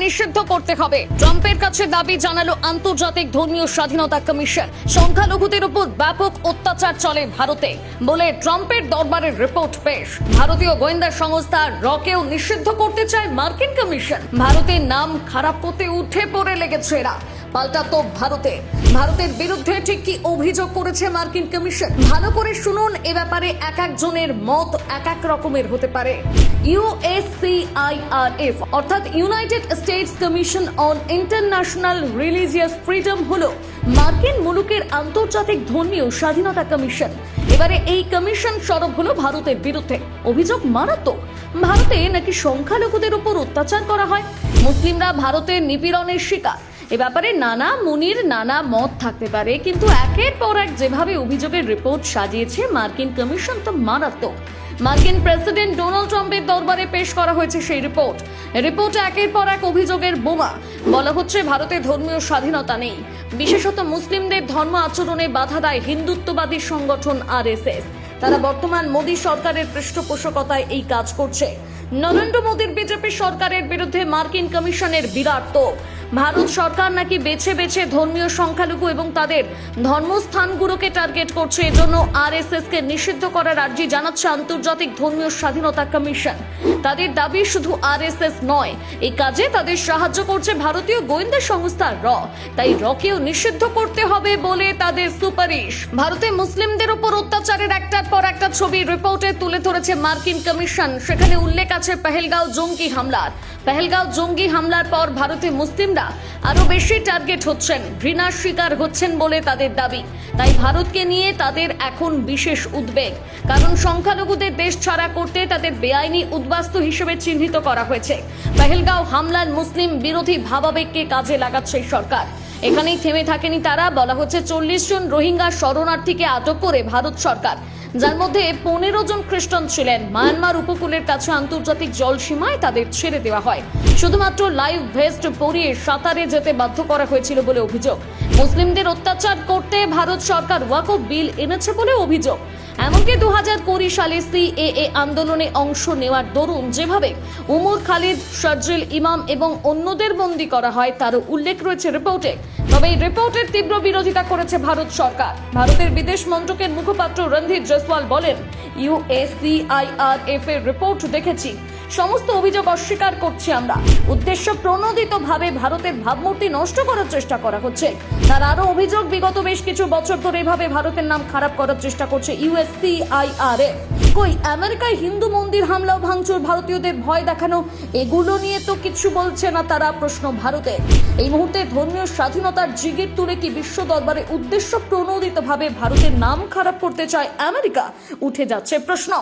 নিষিদ্ধ করতে হবে। ট্রাম্পের কাছে দাবি জানালো আন্তর্জাতিক ধর্মীয় স্বাধীনতা কমিশন। সংখ্যালঘুদের উপর ব্যাপক অত্যাচার চলে ভারতে বলে ট্রাম্পের দরবারে রিপোর্ট পেশ। ভারতীয় গোয়েন্দা সংস্থা রকেও নিষিদ্ধ করতে চায় মার্কিন কমিশন। ভারতের নাম খারাপ করতে উঠে পড়ে লেগেছে এরা। পাল্টা তো ভারতের বিরুদ্ধে ঠিক কি অভিযোগ করেছে মার্কিন কমিশন, ভালো করে শুনুন। এ ব্যাপারে এক একজনের মত এক এক রকমের হতে পারে। USCIRF অর্থাৎ United states commission on international religious freedom হলো মার্কিন মুলুকের আন্তর্জাতিক ধর্মীয় স্বাধীনতা কমিশন। এবারে এই কমিশন সরব হলো ভারতের বিরুদ্ধে। অভিযোগ মারাত্মক। ভারতে নাকি সংখ্যালঘুদের উপর অত্যাচার করা হয়, মুসলিমরা ভারতের নিপীড়নের শিকার। এ ব্যাপারে নানা মুনির নানা মত থাকতে পারে, কিন্তু একের পর এক যেভাবে অভিযোগের রিপোর্ট সাজিয়েছে মার্কিন কমিশন তা মারাত্মক। মার্কিন প্রেসিডেন্ট ডোনাল্ড ট্রাম্পের দরবারে পেশ করা হয়েছে সেই রিপোর্টে একের পর এক অভিযোগের বোমা। বলা হচ্ছে ভারতে ধর্মীয় স্বাধীনতা নেই, বিশেষত মুসলিমদের ধর্ম আচরণে বাধা দেয় হিন্দুত্ববাদী সংগঠন RSS। তারা বর্তমান মোদী সরকারের পৃষ্ঠপোষকতায় এই কাজ করছে। নরেন্দ্র মোদীর বিজেপি সরকারের বিরুদ্ধে মার্কিন কমিশনের বিরাট তোপ। ভারত সরকার নাকি বেছে বেছে ধর্মীয় সংখ্যালঘু এবং তাদের ধর্মস্থানগুলোকে টার্গেট করছে। এজন্য RSS কে নিষিদ্ধ করার আর্জি জানাচ্ছে আন্তর্জাতিক ধর্মীয় স্বাধীনতা কমিশন। তাদের দাবি শুধু RSS নয়, এই কাজে তাদের সাহায্য করছে ভারতীয় গোয়েন্দা সংস্থা র। তাই রকেও নিষিদ্ধ করতে হবে বলে তাদের সুপারিশ। ভারতে মুসলিমদের উপর অত্যাচারের একটার পর একটা ছবি রিপোর্টে তুলে ধরেছে মার্কিন কমিশন। সেখানে উল্লেখ আছে পেহেলগাঁও জঙ্গি হামলার পর ভারতে মুসলিমরা আরো বেশি টার্গেট হচ্ছেন, ঘৃণার শিকার হচ্ছেন বলে তাদের দাবি। তাই ভারতকে নিয়ে তাদের এখন বিশেষ উদ্বেগ, কারণ সংখ্যালঘুদের দেশ ছাড়া করতে তাদের বেআইনি উদ্বাস্তু হিসেবে চিহ্নিত করা হয়েছে। পেহেলগাঁও হামলার মুসলিম বিরোধী ভাবাবেগকে কাজে লাগাচ্ছে সরকার। এখানেই থেমে থাকেনি তারা। বলা হচ্ছে 40 জন রোহিঙ্গা শরণার্থীকে আটক করে ভারত সরকার, যার মধ্যে 15 জন খ্রিস্টান ছিলেন। মায়ানমার উপকূলের কাছে আন্তর্জাতিক জলসীমায় তাদের ছেড়ে দেওয়া হয়। শুধুমাত্র লাইভ ভেস্ট পরিয়ে সাঁতারে যেতে বাধ্য করা হয়েছিল বলে অভিযোগ। মুসলিমদের অত্যাচার করতে ভারত সরকার ওয়াকফ বিল এনেছে বলে অভিযোগ। এমনকি 2020 সালে CAA আন্দোলনে অংশ নেওয়ার দরুন যেভাবে উমর খালিদ, শারজিল ইমাম এবং অন্যদের বন্দী করা হয় তারও উল্লেখ রয়েছে রিপোর্টে। তবে এই রিপোর্টের তীব্র বিরোধিতা করেছে ভারত সরকার। ভারতের বিদেশ মন্ত্রকের মুখপাত্র রণধীর জয়সওয়াল বলেন, USCIRF এর রিপোর্ট দেখেছি, সমস্ত অভিযোগ অস্বীকার করছি আমরা। উদ্দেশ্য প্রণোদিতভাবে ভারতের ভাবমূর্তি নষ্ট করার চেষ্টা করা হচ্ছে। তার আরো অভিযোগ, বিগত বেশ কিছু বছর ধরে এভাবে ভারতের নাম খারাপ করার চেষ্টা করছে USCIRF। কই আমেরিকায় হিন্দু মন্দির হামলা ও ভাঙচুর, ভারতীয়দের ভয় দেখানো, এগুলো নিয়ে তো কিছু বলছে না তারা। প্রশ্ন ভারতে এই মুহূর্তে ধর্মীয় স্বাধীনতার জিগির তুলে কি বিশ্ব দরবারে উদ্দেশ্য প্রণোদিতভাবে ভারতের নাম খারাপ করতে চায় আমেরিকা? উঠে যাচ্ছে প্রশ্ন।